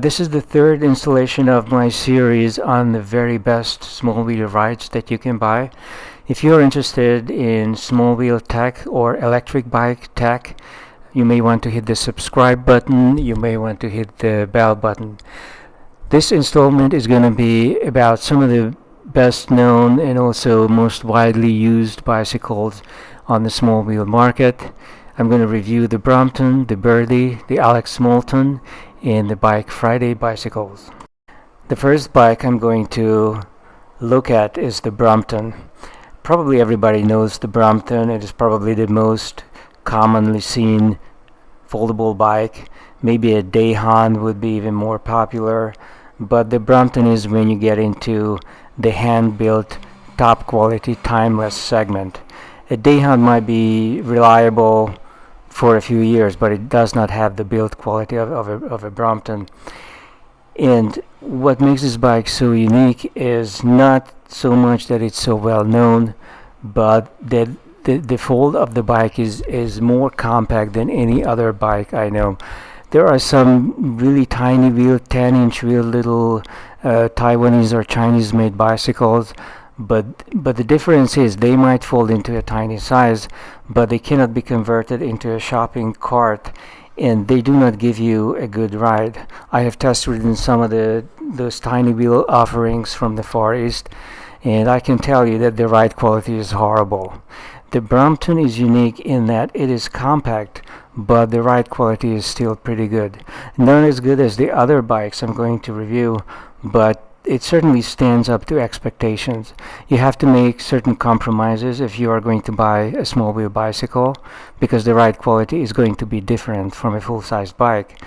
This is the third installation of my series on the very best small wheel rides that you can buy. If you're interested in small wheel tech or electric bike tech, you may want to hit the subscribe button, you may want to hit the bell button. This installment is going to be about some of the best known and also most widely used bicycles on the small wheel market. I'm going to review the Brompton, the Birdy, the Alex Moulton, and the Bike Friday bicycles. The first bike I'm going to look at is the Brompton. Probably everybody knows the Brompton. It is probably the most commonly seen foldable bike. Maybe a Dayhan would be even more popular, but the Brompton is when you get into the hand-built, top-quality, timeless segment. A Dayhan might be reliable for a few years, but it does not have the build quality of a Brompton. And what makes this bike so unique is not so much that it's so well known, but that the fold of the bike is more compact than any other bike I know. There are some really tiny wheel, 10-inch wheel little Taiwanese or Chinese made bicycles, but the difference is they might fold into a tiny size, but they cannot be converted into a shopping cart, and they do not give you a good ride. I have test ridden some of those tiny wheel offerings from the Far East, and I can tell you that the ride quality is horrible. The Brompton is unique in that it is compact, but the ride quality is still pretty good. Not as good as the other bikes I'm going to review, but it certainly stands up to expectations. You have to make certain compromises if you are going to buy a small wheel bicycle, because the ride quality is going to be different from a full-size bike.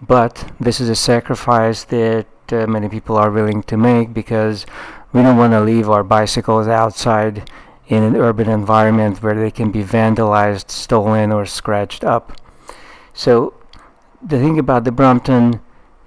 But this is a sacrifice that many people are willing to make, because we don't want to leave our bicycles outside in an urban environment where they can be vandalized, stolen, or scratched up. So the thing about the Brompton,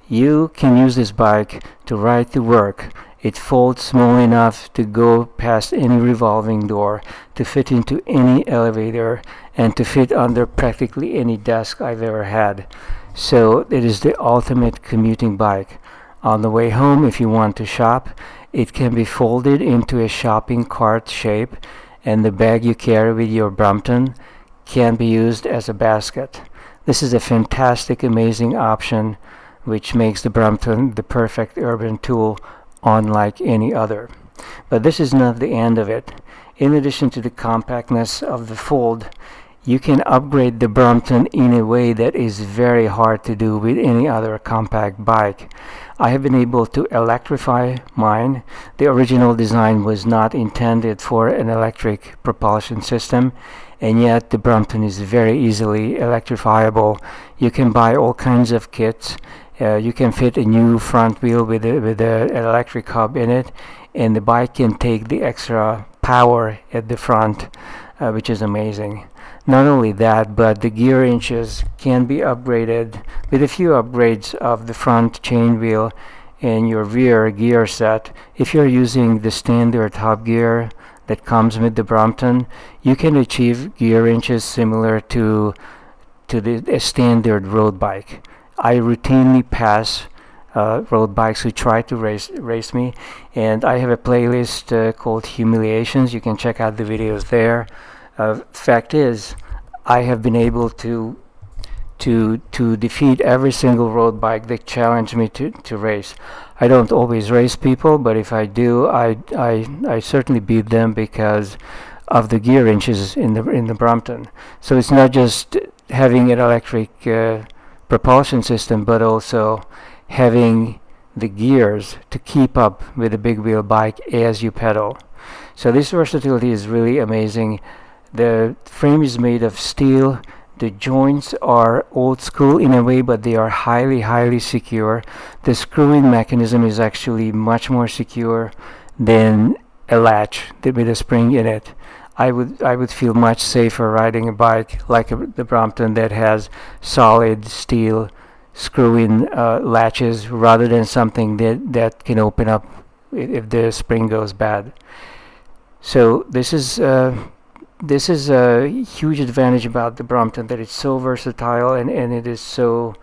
you can use this bike to ride to work. It folds small enough to go past any revolving door, to fit into any elevator, and to fit under practically any desk I've ever had. So it is the ultimate commuting bike. On the way home, if you want to shop, it can be folded into a shopping cart shape, and the bag you carry with your Brompton can be used as a basket. This is a fantastic, amazing option, which makes the Brompton the perfect urban tool unlike any other. But this is not the end of it. In addition to the compactness of the fold, you can upgrade the Brompton in a way that is very hard to do with any other compact bike. I have been able to electrify mine. The original design was not intended for an electric propulsion system, and yet the Brompton is very easily electrifiable. You can buy all kinds of kits. You can fit a new front wheel with an electric hub in it, and the bike can take the extra power at the front, which is amazing. Not only that, but the gear inches can be upgraded with a few upgrades of the front chain wheel and your rear gear set. If you're using the standard hub gear that comes with the Brompton, you can achieve gear inches similar to a standard road bike. I routinely pass road bikes who try to race me, and I have a playlist called Humiliations. You can check out the videos there. Fact is, I have been able to defeat every single road bike that challenged me to race. I don't always race people, but if I do, I certainly beat them because of the gear inches in the Brompton. So it's not just having an electric propulsion system, but also having the gears to keep up with a big wheel bike as you pedal. So this versatility is really amazing. The frame is made of steel. The joints are old school in a way, but they are highly secure. The screw-in mechanism is actually much more secure than a latch with a spring in it. I would feel much safer riding a bike like the Brompton that has solid steel screw-in latches rather than something that can open up if the spring goes bad. So this is a huge advantage about the Brompton, that it's so versatile and it is so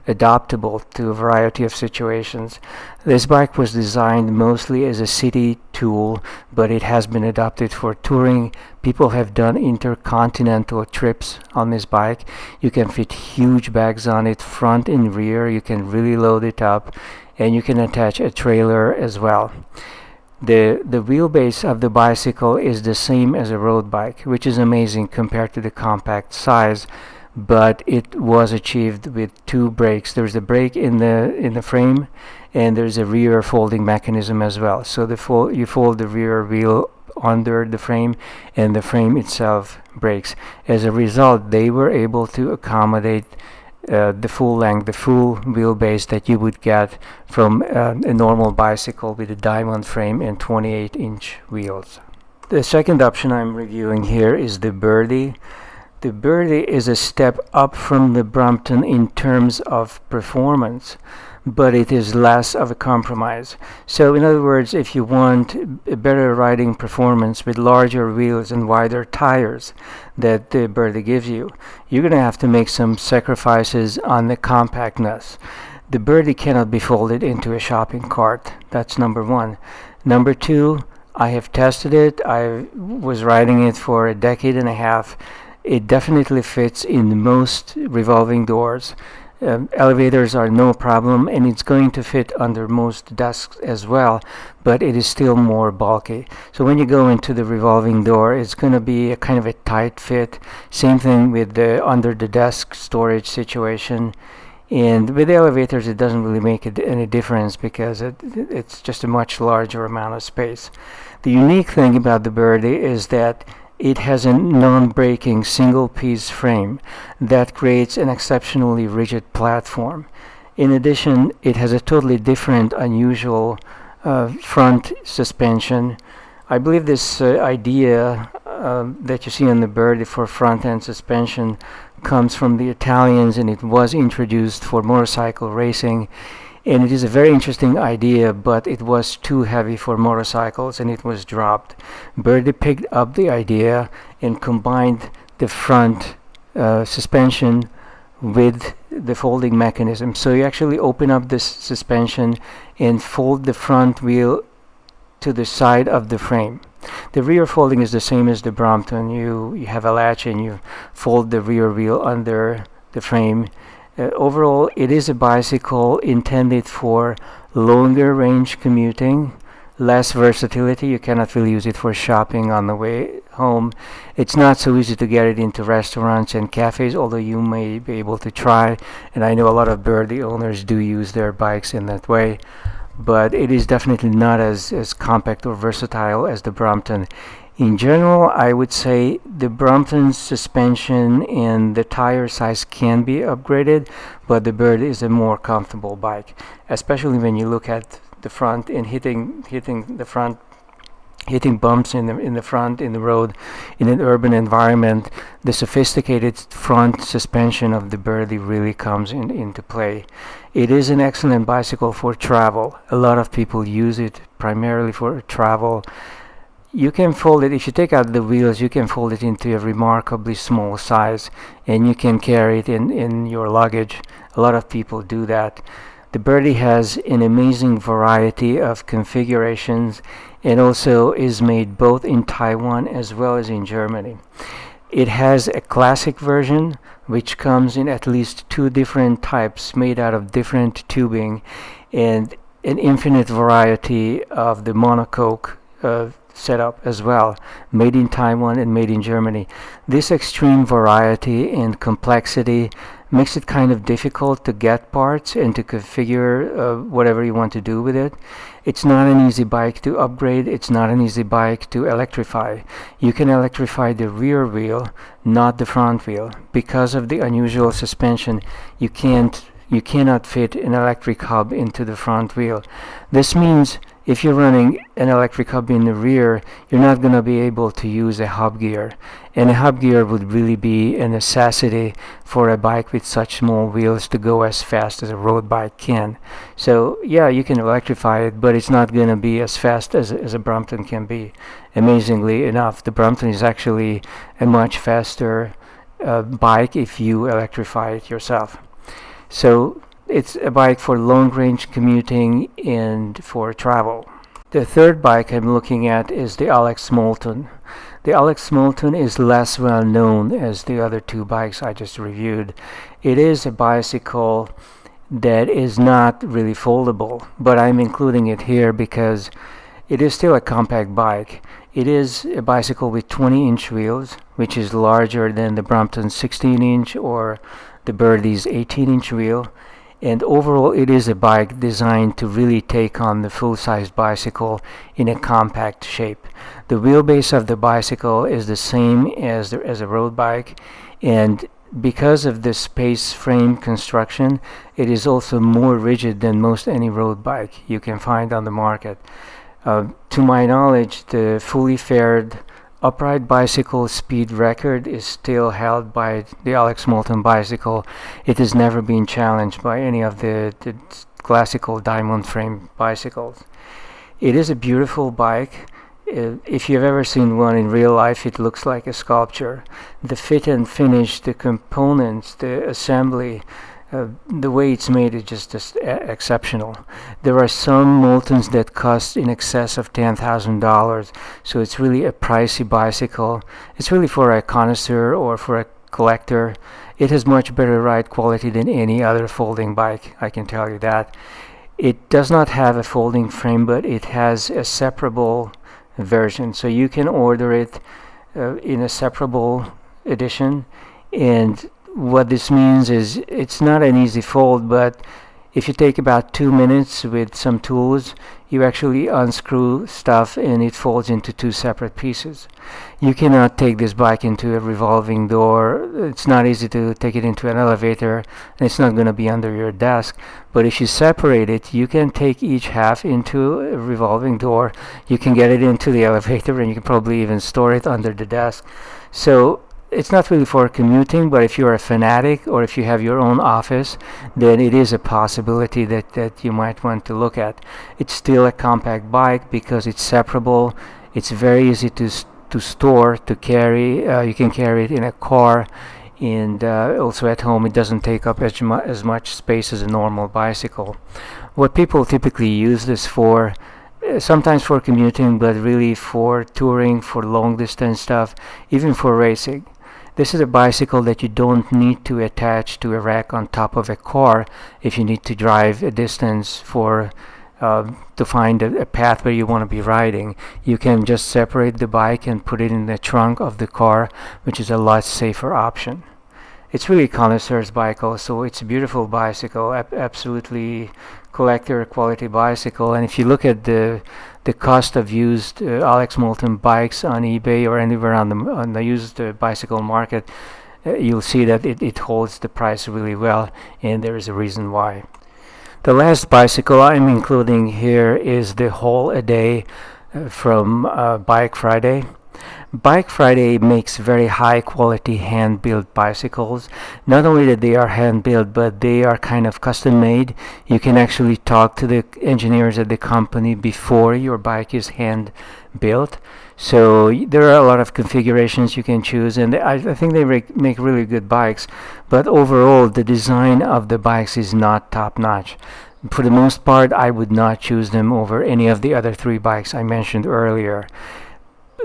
adaptable to a variety of situations. This bike was designed mostly as a city tool, but it has been adapted for touring. People have done intercontinental trips on this bike. You can fit huge bags on it, front and rear. You can really load it up, and you can attach a trailer as well. The wheelbase of the bicycle is the same as a road bike, which is amazing compared to the compact size, but it was achieved with two brakes. There's a brake in the frame, and there's a rear folding mechanism as well. So you fold the rear wheel under the frame, and the frame itself brakes. As a result, they were able to accommodate the full length, the full wheelbase that you would get from a normal bicycle with a diamond frame and 28-inch wheels. The second option I'm reviewing here is the Birdy. The Birdy is a step up from the Brompton in terms of performance, but it is less of a compromise. So in other words, if you want a better riding performance with larger wheels and wider tires that the Birdy gives you, you're going to have to make some sacrifices on the compactness. The Birdy cannot be folded into a shopping cart. That's number one. Number two, I have tested it. I was riding it for a decade and a half. It definitely fits in most revolving doors. Elevators are no problem, and it's going to fit under most desks as well, but it is still more bulky. So when you go into the revolving door, it's going to be a kind of a tight fit. Same thing with the under the desk storage situation. And with the elevators, it doesn't really make any difference because it's just a much larger amount of space. The unique thing about the Birdy is that it has a non-breaking single-piece frame that creates an exceptionally rigid platform. In addition, it has a totally different, unusual front suspension. I believe this idea that you see on the Birdy for front-end suspension comes from the Italians, and it was introduced for motorcycle racing. And it is a very interesting idea, but it was too heavy for motorcycles and it was dropped. Birdy picked up the idea and combined the front suspension with the folding mechanism. So you actually open up this suspension and fold the front wheel to the side of the frame. The rear folding is the same as the Brompton. You have a latch and you fold the rear wheel under the frame. Overall, it is a bicycle intended for longer range commuting, less versatility. You cannot really use it for shopping on the way home. It's not so easy to get it into restaurants and cafes, although you may be able to try. And I know a lot of Birdy owners do use their bikes in that way. But it is definitely not as compact or versatile as the Brompton. In general, I would say the Brompton's suspension and the tire size can be upgraded, but the Birdy is a more comfortable bike, especially when you look at the front and hitting the front, hitting bumps in the front in the road in an urban environment. The sophisticated front suspension of the Birdy really comes into play. It is an excellent bicycle for travel. A lot of people use it primarily for travel. You can fold it, if you take out the wheels, you can fold it into a remarkably small size, and you can carry it in your luggage. A lot of people do that. The Birdy has an amazing variety of configurations and also is made both in Taiwan as well as in Germany. It has a classic version which comes in at least two different types made out of different tubing, and an infinite variety of the monocoque setup as well, made in Taiwan and made in Germany. This extreme variety and complexity makes it kind of difficult to get parts and to configure whatever you want to do with it. It's not an easy bike to upgrade. It's not an easy bike to electrify. You can electrify the rear wheel, not the front wheel. Because of the unusual suspension, you cannot fit an electric hub into the front wheel. This means if you're running an electric hub in the rear, you're not going to be able to use a hub gear. And a hub gear would really be a necessity for a bike with such small wheels to go as fast as a road bike can. So yeah, you can electrify it, but it's not going to be as fast as a Brompton can be. Amazingly enough, the Brompton is actually a much faster bike if you electrify it yourself. So it's a bike for long-range commuting and for travel. The third bike I'm looking at is the Alex Moulton. The Alex Moulton is less well known as the other two bikes I just reviewed. It is a bicycle that is not really foldable, but I'm including it here because it is still a compact bike. It is a bicycle with 20-inch wheels, which is larger than the Brompton 16-inch or the Birdy's 18-inch wheel. And overall, it is a bike designed to really take on the full-size bicycle in a compact shape. The wheelbase of the bicycle is the same as a road bike, and because of the space frame construction, it is also more rigid than most any road bike you can find on the market. To my knowledge, the fully faired upright bicycle speed record is still held by the Alex Moulton bicycle. It has never been challenged by any of the classical diamond frame bicycles. It is a beautiful bike. If you've ever seen one in real life, it looks like a sculpture. The fit and finish, the components, the assembly, the way it's made is just exceptional. There are some Moultons that cost in excess of $10,000, so it's really a pricey bicycle. It's really for a connoisseur or for a collector. It has much better ride quality than any other folding bike, I can tell you that. It does not have a folding frame, but it has a separable version, so you can order it in a separable edition. And what this means is it's not an easy fold, but if you take about 2 minutes with some tools, you actually unscrew stuff and it folds into two separate pieces. You cannot take this bike into a revolving door. It's not easy to take it into an elevator, and it's not going to be under your desk. But if you separate it, you can take each half into a revolving door. You can get it into the elevator, and you can probably even store it under the desk. So it's not really for commuting, but if you're a fanatic or if you have your own office, then it is a possibility that you might want to look at. It's still a compact bike because it's separable. It's very easy to store, to carry. You can carry it in a car, and also at home. It doesn't take up as much space as a normal bicycle. What people typically use this for, sometimes for commuting, but really for touring, for long distance stuff, even for racing. This is a bicycle that you don't need to attach to a rack on top of a car if you need to drive a distance for to find a path where you want to be riding. You can just separate the bike and put it in the trunk of the car, which is a lot safer option. It's really a connoisseur's bike also. It's a beautiful bicycle, absolutely collector quality bicycle. And if you look at the cost of used Alex Moulton bikes on eBay or anywhere on the used bicycle market, you'll see that it holds the price really well, and there is a reason why. The last bicycle I'm including here is the Haul a Day from Bike Friday. Bike Friday makes very high quality hand-built bicycles. Not only that they are hand-built, but they are kind of custom made. You can actually talk to the engineers at the company before your bike is hand-built. So there are a lot of configurations you can choose, and I think they make really good bikes. But overall, the design of the bikes is not top-notch. For the most part, I would not choose them over any of the other three bikes I mentioned earlier.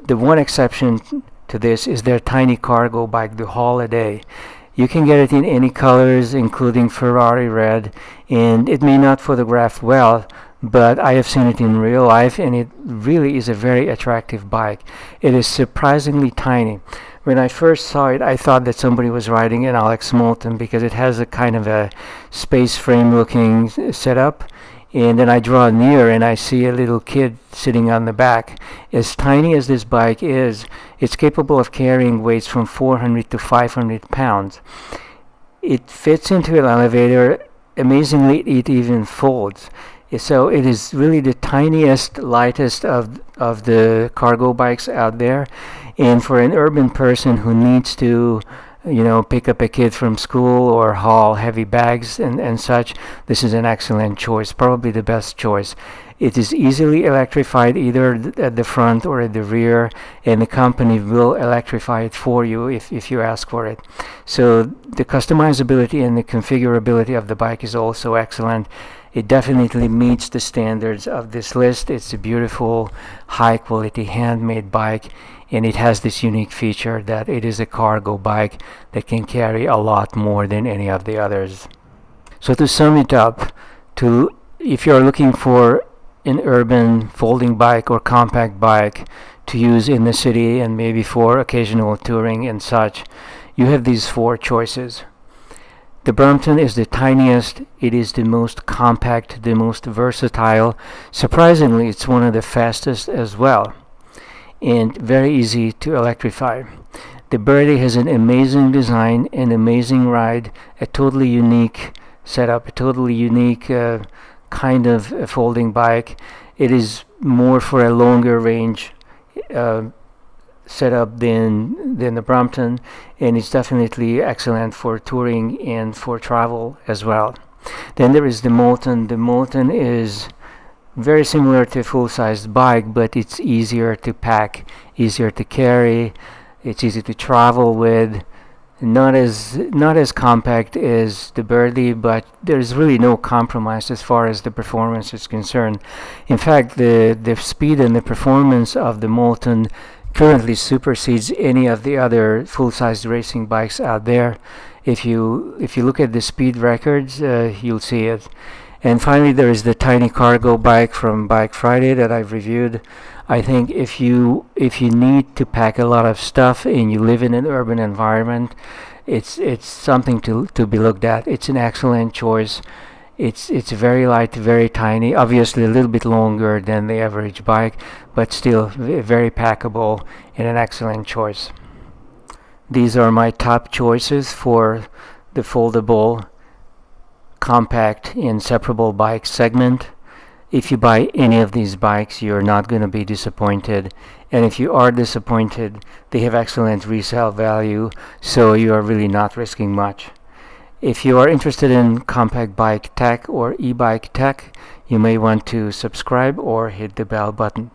The one exception to this is their tiny cargo bike, the Haul a Day. You can get it in any colors, including Ferrari red, and it may not photograph well, but I have seen it in real life, and it really is a very attractive bike. It is surprisingly tiny. When I first saw it, I thought that somebody was riding an Alex Moulton because it has a kind of a space frame looking setup. And then I draw near and I see a little kid sitting on the back. As tiny as this bike is, it's capable of carrying weights from 400 to 500 pounds. It fits into an elevator. Amazingly, it even folds. So it is really the tiniest, lightest of the cargo bikes out there. And for an urban person who needs to pick up a kid from school or haul heavy bags and such, this is an excellent choice, probably the best choice. It is easily electrified either at the front or at the rear, and the company will electrify it for you if you ask for it. So the customizability and the configurability of the bike is also excellent. It definitely meets the standards of this list. It's a beautiful, high-quality, handmade bike, and it has this unique feature that it is a cargo bike that can carry a lot more than any of the others. So to sum it up, if you're looking for an urban folding bike or compact bike to use in the city and maybe for occasional touring and such, you have these four choices. The Brompton is the tiniest, it is the most compact, the most versatile. Surprisingly, it's one of the fastest as well, and very easy to electrify. The Birdy has an amazing design, an amazing ride, a totally unique setup, a totally unique kind of a folding bike. It is more for a longer range setup than the Brompton, and it's definitely excellent for touring and for travel as well. Then there is the Moulton. The Moulton is very similar to a full-sized bike, but it's easier to pack, easier to carry, it's easy to travel with. Not as compact as the Birdy, but there's really no compromise as far as the performance is concerned. In fact, the speed and the performance of the Moulton currently supersedes any of the other full-size racing bikes out there. If you look at the speed records, you'll see it. And finally, there is the tiny cargo bike from Bike Friday that I've reviewed. I think if you need to pack a lot of stuff and you live in an urban environment, it's something to be looked at. It's an excellent choice. It's very light, very tiny, obviously a little bit longer than the average bike, but still very packable and an excellent choice. These are my top choices for the foldable, compact, and separable bike segment. If you buy any of these bikes, you're not going to be disappointed. And if you are disappointed, they have excellent resale value, so you are really not risking much. If you are interested in compact bike tech or e-bike tech, you may want to subscribe or hit the bell button.